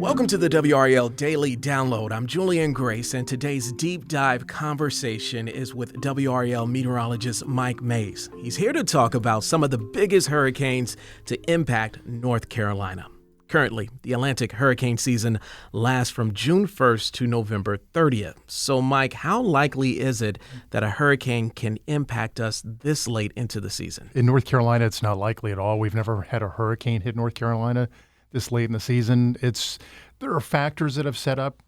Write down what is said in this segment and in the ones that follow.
Welcome to the WRAL Daily Download. I'm Julian Grace, and today's deep dive conversation is with WRAL meteorologist Mike Mays. He's here to talk about some of the biggest hurricanes to impact North Carolina. Currently, the Atlantic hurricane season lasts from June 1st to November 30th. So, Mike, how likely is it that a hurricane can impact us this late into the season? In North Carolina, it's not likely at all. We've never had a hurricane hit North Carolina this late in the season. There are factors that have set up.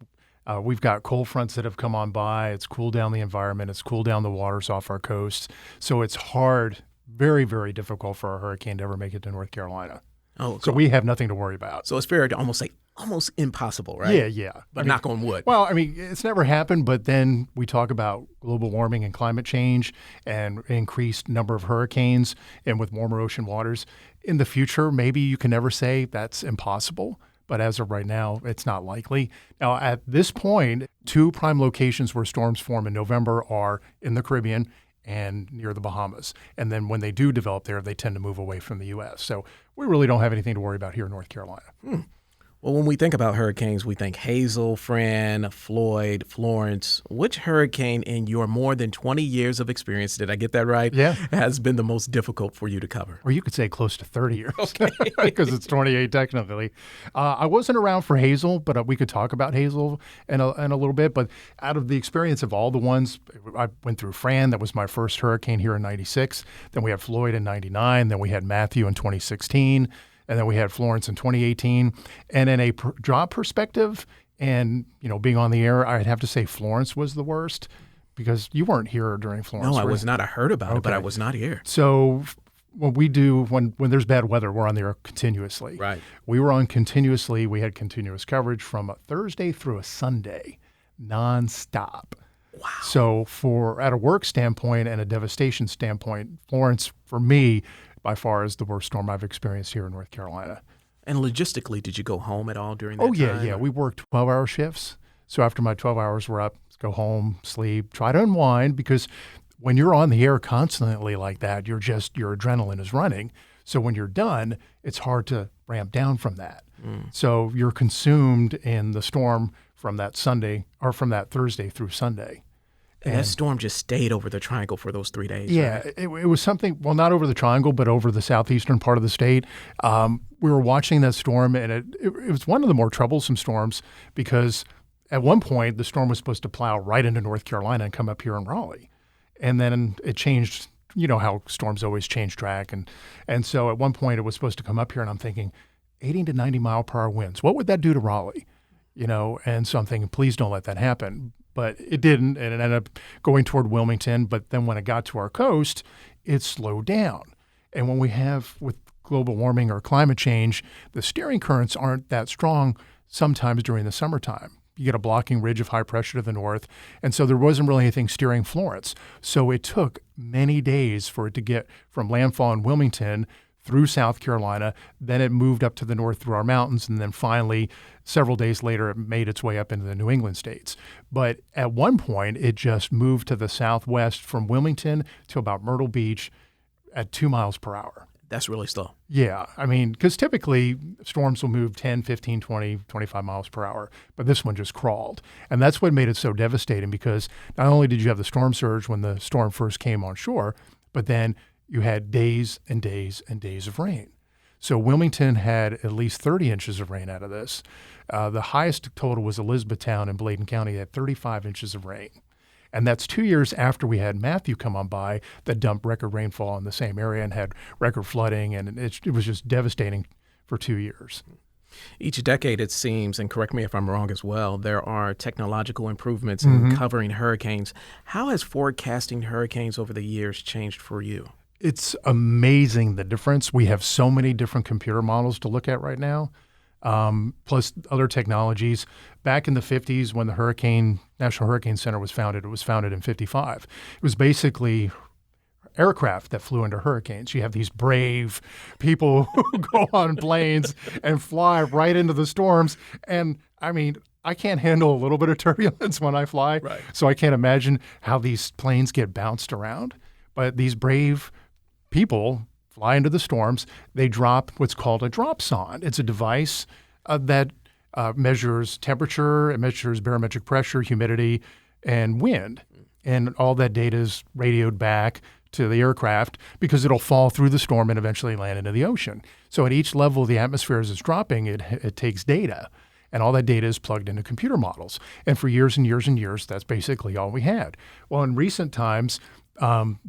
We've got cold fronts that have come on by. It's cooled down the environment. It's cooled down the waters off our coasts. So it's hard, very, very difficult for a hurricane to ever make it to North Carolina. Oh, cool. So we have nothing to worry about. So it's fair to almost say almost impossible, right? Yeah. But knock on wood. Well, I mean, it's never happened, but then we talk about global warming and climate change and increased number of hurricanes and with warmer ocean waters. In the future, maybe you can never say that's impossible, but as of right now, it's not likely. Now, at this point, two prime locations where storms form in November are in the Caribbean and near the Bahamas. And then when they do develop there, they tend to move away from the U.S. So we really don't have anything to worry about here in North Carolina. Well, when we think about hurricanes, we think Hazel, Fran, Floyd, Florence. Which hurricane in your more than 20 years of experience, did I get that right? Yeah. Has been the most difficult for you to cover? Or you could say close to 30 years. Okay. Because it's 28 technically. I wasn't around for Hazel, but we could talk about Hazel in a little bit. But out of the experience of all the ones, I went through Fran. That was my first hurricane here in 96. Then we had Floyd in 99. Then we had Matthew in 2016. And then we had Florence in 2018. And in a job perspective and, being on the air, I'd have to say Florence was the worst because you weren't here during Florence. No, I was not. I heard about it, but I was not here. So what we do when there's bad weather, we're on the air continuously. Right. We were on continuously. We had continuous coverage from a Thursday through a Sunday, nonstop. Wow. So at a work standpoint and a devastation standpoint, Florence, for me, by far is the worst storm I've experienced here in North Carolina. And logistically, did you go home at all during that time? Yeah. We worked 12-hour shifts. So after my 12 hours were up, go home, sleep, try to unwind, because when you're on the air constantly like that, your adrenaline is running. So when you're done, it's hard to ramp down from that. So you're consumed in the storm from that Thursday through Sunday. And that storm just stayed over the triangle for those 3 days. Yeah, right? it was something, well, not over the triangle, but over the southeastern part of the state. We were watching that storm, and it was one of the more troublesome storms because at one point the storm was supposed to plow right into North Carolina and come up here in Raleigh. And then it changed, how storms always change track. And so at one point it was supposed to come up here, and I'm thinking 80 to 90 mile per hour winds. What would that do to Raleigh? And so I'm thinking, please don't let that happen. But it didn't, and it ended up going toward Wilmington. But then when it got to our coast, it slowed down. And when we have with global warming or climate change, the steering currents aren't that strong sometimes during the summertime. You get a blocking ridge of high pressure to the north, and so there wasn't really anything steering Florence. So it took many days for it to get from landfall in Wilmington through South Carolina. Then it moved up to the north through our mountains, and then finally, several days later, it made its way up into the New England states. But at one point, it just moved to the southwest from Wilmington to about Myrtle Beach at 2 miles per hour. That's really slow. Yeah. I mean, because typically storms will move 10, 15, 20, 25 miles per hour, but this one just crawled. And that's what made it so devastating, because not only did you have the storm surge when the storm first came on shore, but then you had days and days and days of rain. So Wilmington had at least 30 inches of rain out of this. The highest total was Elizabethtown in Bladen County at 35 inches of rain. And that's 2 years after we had Matthew come on by that dumped record rainfall in the same area and had record flooding. And it was just devastating for 2 years. Each decade, it seems, and correct me if I'm wrong as well, there are technological improvements in covering hurricanes. How has forecasting hurricanes over the years changed for you? It's amazing the difference. We have so many different computer models to look at right now, plus other technologies. Back in the 50s, when the National Hurricane Center was founded, it was founded in 55. It was basically aircraft that flew into hurricanes. You have these brave people who go on planes and fly right into the storms. And I mean, I can't handle a little bit of turbulence when I fly. Right. So I can't imagine how these planes get bounced around. But these brave people fly into the storms. They drop what's called a drop sonde. It's a device that measures temperature, it measures barometric pressure, humidity, and wind. And all that data is radioed back to the aircraft because it'll fall through the storm and eventually land into the ocean. So at each level the atmosphere as it's dropping, it takes data. And all that data is plugged into computer models. And for years and years and years, that's basically all we had. Well, in recent times,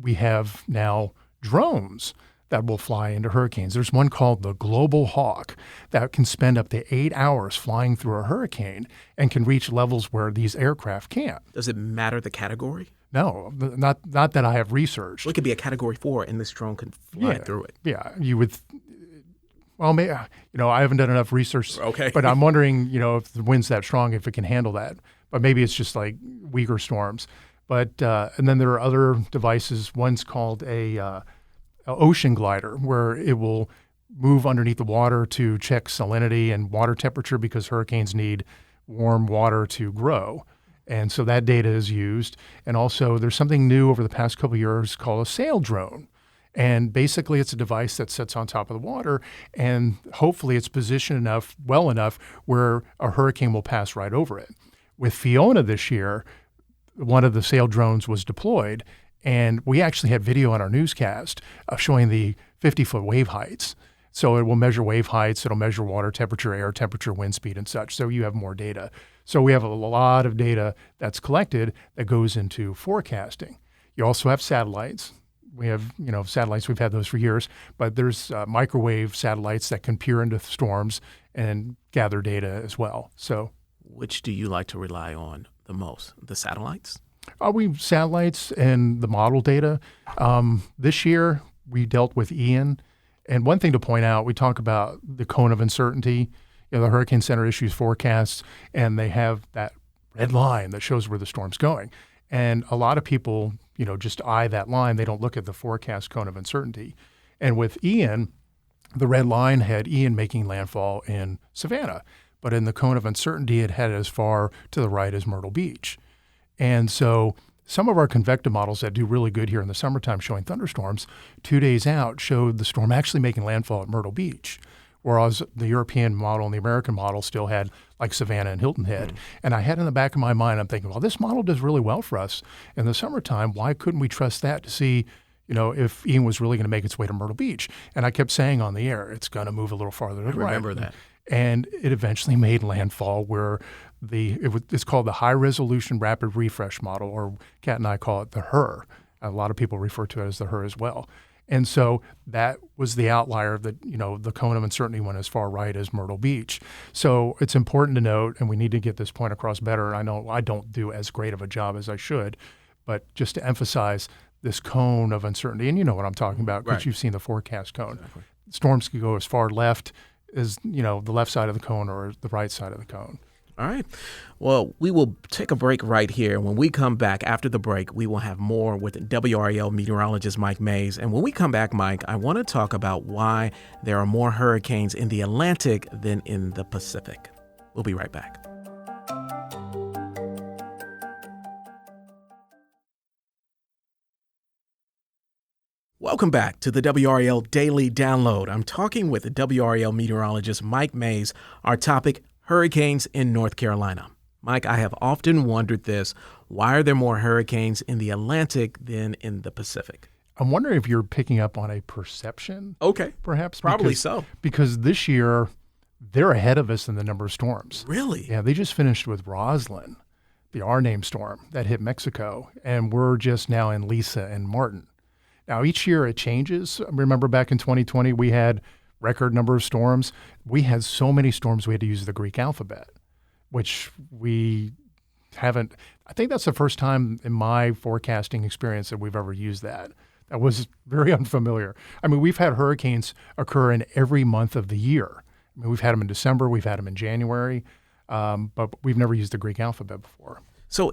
we have now drones that will fly into hurricanes. There's one called the Global Hawk that can spend up to 8 hours flying through a hurricane and can reach levels where these aircraft can't. Does it matter the category? No, not that I have researched. Well, it could be a category 4 and this drone can fly through it. Yeah, you would. Well, I haven't done enough research. Okay. But I'm wondering, if the wind's that strong, if it can handle that. But maybe it's just like weaker storms. But and then there are other devices. One's called a ocean glider, where it will move underneath the water to check salinity and water temperature because hurricanes need warm water to grow. And so that data is used. And also there's something new over the past couple of years called a sail drone. And basically it's a device that sits on top of the water, and hopefully it's positioned well enough where a hurricane will pass right over it. With Fiona this year, one of the sail drones was deployed, and we actually had video on our newscast showing the 50-foot wave heights. So it will measure wave heights, it'll measure water temperature, air temperature, wind speed, and such. So you have more data. So we have a lot of data that's collected that goes into forecasting. You also have satellites. We have, satellites, we've had those for years, but there's microwave satellites that can peer into storms and gather data as well. So, which do you like to rely on the most? The satellites? Satellites and the model data. This year we dealt with Ian. And one thing to point out, we talk about the cone of uncertainty. The Hurricane Center issues forecasts, and they have that red line that shows where the storm's going. And a lot of people, just eye that line. They don't look at the forecast cone of uncertainty. And with Ian, the red line had Ian making landfall in Savannah. But in the cone of uncertainty, it had as far to the right as Myrtle Beach. And so some of our convective models that do really good here in the summertime showing thunderstorms, 2 days out showed the storm actually making landfall at Myrtle Beach, whereas the European model and the American model still had like Savannah and Hilton Head. And I had in the back of my mind, I'm thinking, well, this model does really well for us in the summertime. Why couldn't we trust that to see, if Ian was really going to make its way to Myrtle Beach? And I kept saying on the air, it's going to move a little farther to the right. I remember that. And it eventually made landfall where it's called the High Resolution Rapid Refresh Model, or Kat and I call it the HRR. A lot of people refer to it as the HRR as well. And so that was the outlier that, the cone of uncertainty went as far right as Myrtle Beach. So it's important to note, and we need to get this point across better. I know I don't do as great of a job as I should, but just to emphasize this cone of uncertainty, and you know what I'm talking about because You've seen the forecast cone. Exactly. Storms can go as far left as, the left side of the cone or the right side of the cone. All right. Well, we will take a break right here. When we come back after the break, we will have more with WRAL meteorologist Mike Mays. And when we come back, Mike, I want to talk about why there are more hurricanes in the Atlantic than in the Pacific. We'll be right back. Welcome back to the WRAL Daily Download. I'm talking with WRAL meteorologist Mike Mays. Our topic, hurricanes in North Carolina. Mike, I have often wondered this. Why are there more hurricanes in the Atlantic than in the Pacific? I'm wondering if you're picking up on a perception. Okay. Perhaps. Probably so. Because this year, they're ahead of us in the number of storms. Really? Yeah, they just finished with Roslyn, the R-named storm that hit Mexico. And we're just now in Lisa and Martin. Now, each year it changes. Remember back in 2020, we had record number of storms. We had so many storms we had to use the Greek alphabet, which we haven't. I think that's the first time in my forecasting experience that we've ever used that. That was very unfamiliar. I mean, we've had hurricanes occur in every month of the year. I mean, we've had them in December, we've had them in January, but we've never used the Greek alphabet before. So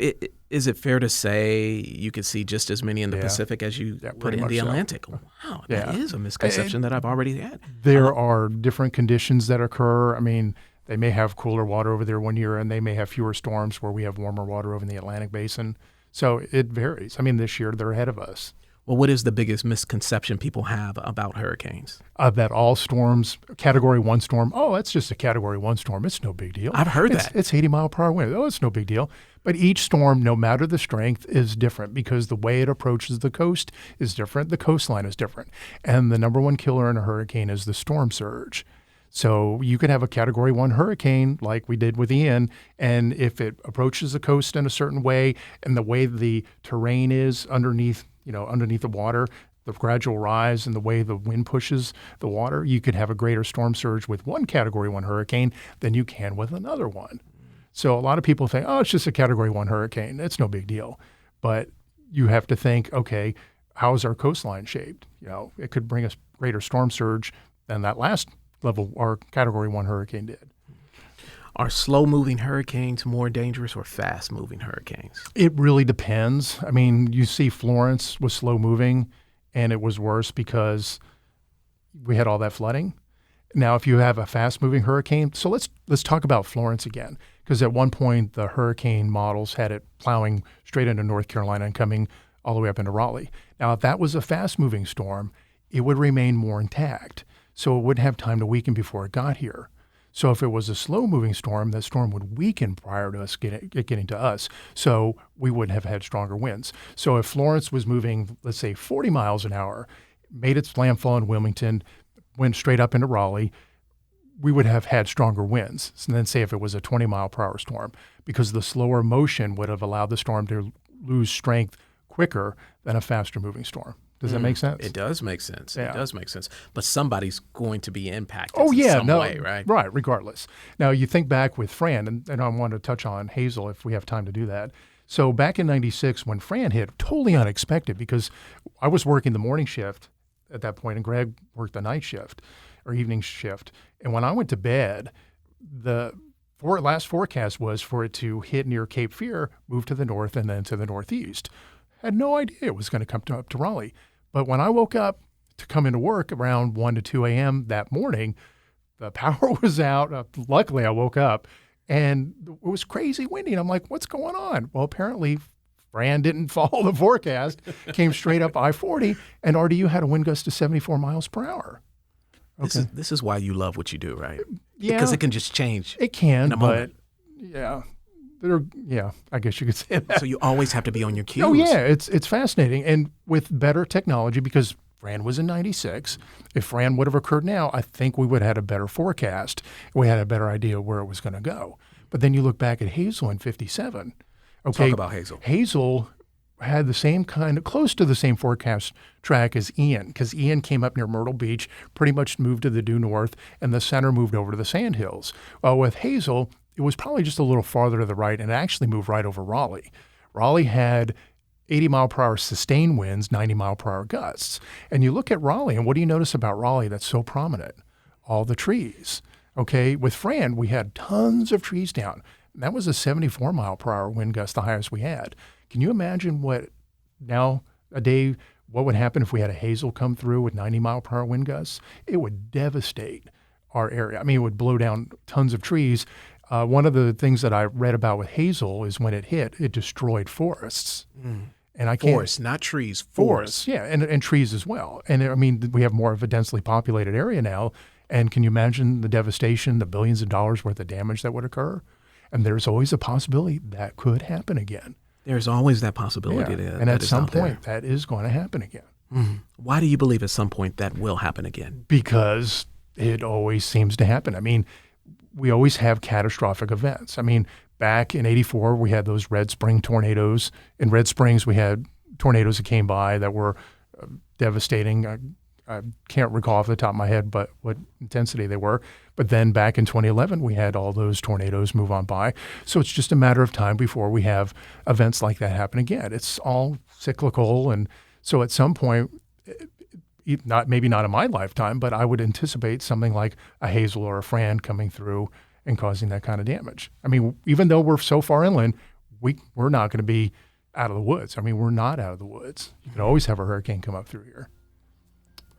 is it fair to say you could see just as many in the Pacific as you put in the Atlantic? So. Wow, that is a misconception that I've already had. There are different conditions that occur. I mean, they may have cooler water over there one year, and they may have fewer storms where we have warmer water over in the Atlantic basin. So it varies. I mean, this year they're ahead of us. Well, what is the biggest misconception people have about hurricanes? That all storms, Category 1 storm, oh, that's just a Category 1 storm. It's no big deal. I've heard that. It's 80-mile-per-hour wind. Oh, it's no big deal. But each storm, no matter the strength, is different because the way it approaches the coast is different. The coastline is different. And the number one killer in a hurricane is the storm surge. So you could have a Category 1 hurricane like we did with Ian, and if it approaches the coast in a certain way and the way the terrain is underneath the water, the gradual rise and the way the wind pushes the water, you could have a greater storm surge with one Category 1 hurricane than you can with another one. So a lot of people think, oh, it's just a Category 1 hurricane. It's no big deal. But you have to think, okay, how is our coastline shaped? It could bring us greater storm surge than that last level our Category 1 hurricane did. Are slow-moving hurricanes more dangerous or fast-moving hurricanes? It really depends. I mean, you see Florence was slow-moving, and it was worse because we had all that flooding. Now, if you have a fast-moving hurricane, so let's talk about Florence again, because at one point the hurricane models had it plowing straight into North Carolina and coming all the way up into Raleigh. Now, if that was a fast-moving storm, it would remain more intact, so it wouldn't have time to weaken before it got here. So if it was a slow-moving storm, that storm would weaken prior to us getting to us. So we wouldn't have had stronger winds. So if Florence was moving, let's say, 40 miles an hour, made its landfall in Wilmington, went straight up into Raleigh, we would have had stronger winds than, say, if it was a 20-mile-per-hour storm, because the slower motion would have allowed the storm to lose strength quicker than a faster-moving storm. Does that make sense? It does make sense. Yeah. It does make sense. But somebody's going to be impacted in some way, right? Right, regardless. Now, you think back with Fran, and I want to touch on Hazel if we have time to do that. So back in 96, when Fran hit, totally unexpected, because I was working the morning shift at that point, and Greg worked the night shift or evening shift. And when I went to bed, the last forecast was for it to hit near Cape Fear, move to the north, and then to the northeast. Had no idea it was going to come up to Raleigh. But when I woke up to come into work around 1 to 2 a.m. that morning, the power was out. Luckily, I woke up, and it was crazy windy. And I'm like, what's going on? Well, apparently, Fran didn't follow the forecast, came straight up I-40, and RDU had a wind gust to 74 miles per hour. Okay. This is why you love what you do, right? Yeah. Because it can just change. It can, in a but moment. I guess you could say that. So you always have to be on your cues. Oh, yeah, it's fascinating. And with better technology, because Fran was in 96, if Fran would have occurred now, I think we would have had a better forecast. We had a better idea where it was going to go. But then you look back at Hazel in 57. Okay, Talk about Hazel. Hazel had the same close to the same forecast track as Ian, because Ian came up near Myrtle Beach, pretty much moved to the due north, and the center moved over to the Sandhills. Well, with Hazel, it was probably just a little farther to the right and actually moved right over Raleigh. Raleigh had 80-mile-per-hour sustained winds, 90-mile-per-hour gusts. And you look at Raleigh, and what do you notice about Raleigh that's so prominent? All the trees. Okay, with Fran, we had tons of trees down. And that was a 74-mile-per-hour wind gust, the highest we had. Can you imagine what would happen if we had a Hazel come through with 90-mile-per-hour wind gusts? It would devastate our area. I mean, it would blow down tons of trees. One of the things that I read about with Hazel is when it hit, it destroyed forests. And I can't, Forests, not trees. forests, yeah, and trees as well. And I mean, we have more of a densely populated area now. And can you imagine the devastation, the billions of dollars worth of damage that would occur? And there's always a possibility that could happen again. There's always that possibility. Yeah. And at some point, that is going to happen again. Why do you believe at some point that will happen again? Because it always seems to happen. I mean, we always have catastrophic events. I mean, back in '84, we had those Red Spring tornadoes. In Red Springs, we had tornadoes that came by that were devastating. I can't recall off the top of my head but what intensity they were. But then back in 2011, we had all those tornadoes move on by. So it's just a matter of time before we have events like that happen again. It's all cyclical. And so at some point, maybe not in my lifetime, but I would anticipate something like a Hazel or a Fran coming through and causing that kind of damage. I mean, even though we're so far inland, we're not going to be out of the woods. I mean, we're not out of the woods. You can always have a hurricane come up through here.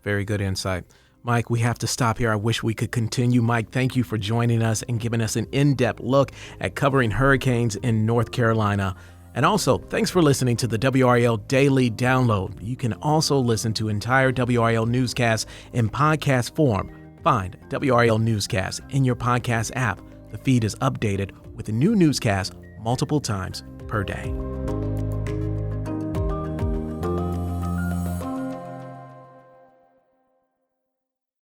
Very good insight. Mike, we have to stop here. I wish we could continue. Mike, thank you for joining us and giving us an in-depth look at covering hurricanes in North Carolina. And also, thanks for listening to the WRAL Daily Download. You can also listen to entire WRAL newscasts in podcast form. Find WRAL Newscast in your podcast app. The feed is updated with a new newscast multiple times per day.